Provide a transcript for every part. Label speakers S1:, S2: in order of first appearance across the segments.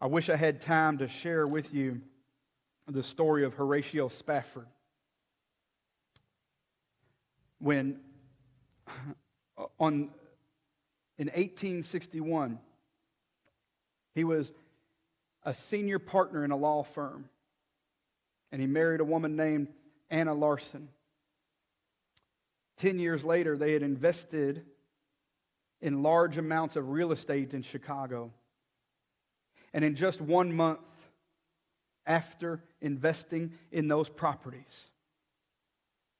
S1: I wish I had time to share with you the story of Horatio Spafford. When in 1861, he was a senior partner in a law firm, and he married a woman named Anna Larson. 10 years later, they had invested in large amounts of real estate in Chicago. And in just 1 month after investing in those properties,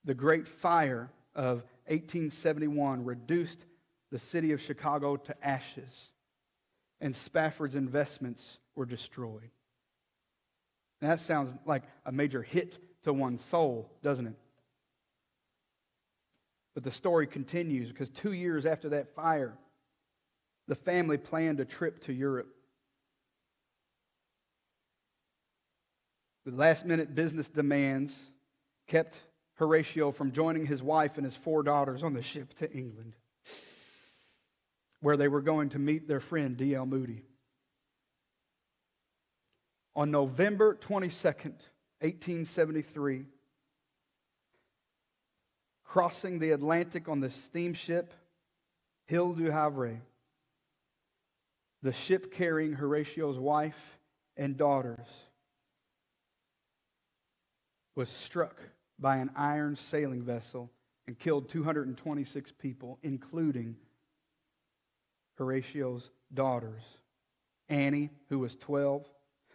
S1: the Great Fire of 1871 reduced the city of Chicago to ashes, and Spafford's investments were destroyed. Now, that sounds like a major hit to one's soul, doesn't it? But the story continues, because 2 years after that fire, the family planned a trip to Europe. The last-minute business demands kept Horatio from joining his wife and his 4 daughters on the ship to England, where they were going to meet their friend D.L. Moody. On November 22nd, 1873, crossing the Atlantic on the steamship Ile du Havre, the ship carrying Horatio's wife and daughters was struck by an iron sailing vessel and killed 226 people, including Horatio's daughters, Annie, who was 12,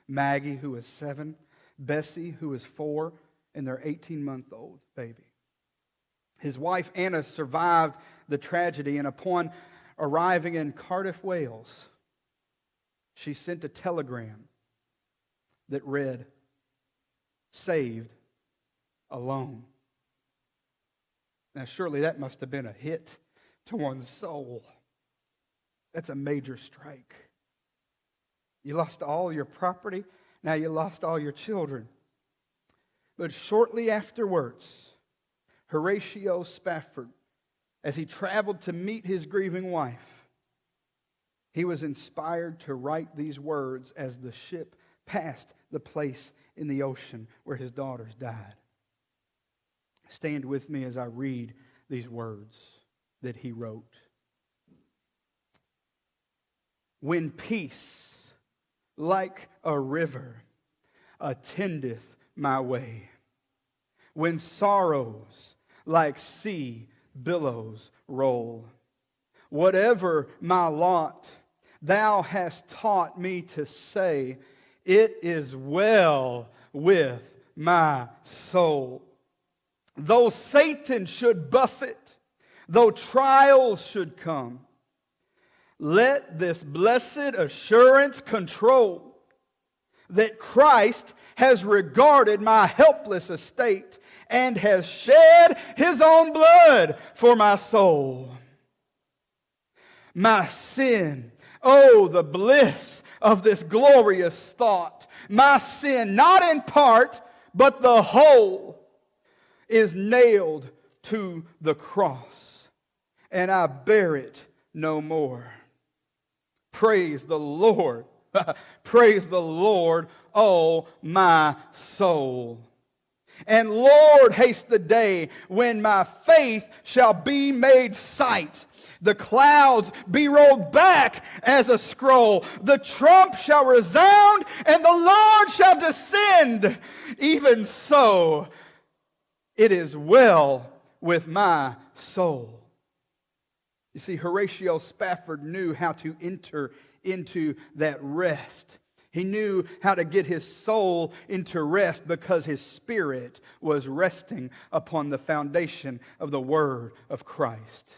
S1: Maggie, who was 7, Bessie, who was 4, and their 18-month-old baby. His wife, Anna, survived the tragedy, and upon arriving in Cardiff, Wales, she sent a telegram that read, "Saved alone." Now, surely that must have been a hit to one's soul. That's a major strike. You lost all your property, now you lost all your children. But shortly afterwards, Horatio Spafford, as he traveled to meet his grieving wife, he was inspired to write these words as the ship passed the place in the ocean where his daughters died. Stand with me as I read these words that he wrote. When peace, like a river, attendeth my way, when sorrows, like sea billows, roll, whatever my lot, thou hast taught me to say, it is well with my soul. Though Satan should buffet, though trials should come, let this blessed assurance control that Christ has regarded my helpless estate and has shed His own blood for my soul. My sin, oh, the bliss of this glorious thought. My sin, not in part, but the whole, is nailed to the cross, and I bear it no more. Praise the Lord. Praise the Lord, oh my soul. And Lord, haste the day when my faith shall be made sight. The clouds be rolled back as a scroll. The trump shall resound and the Lord shall descend. Even so, it is well with my soul. You see, Horatio Spafford knew how to enter into that rest. He knew how to get his soul into rest because his spirit was resting upon the foundation of the Word of Christ.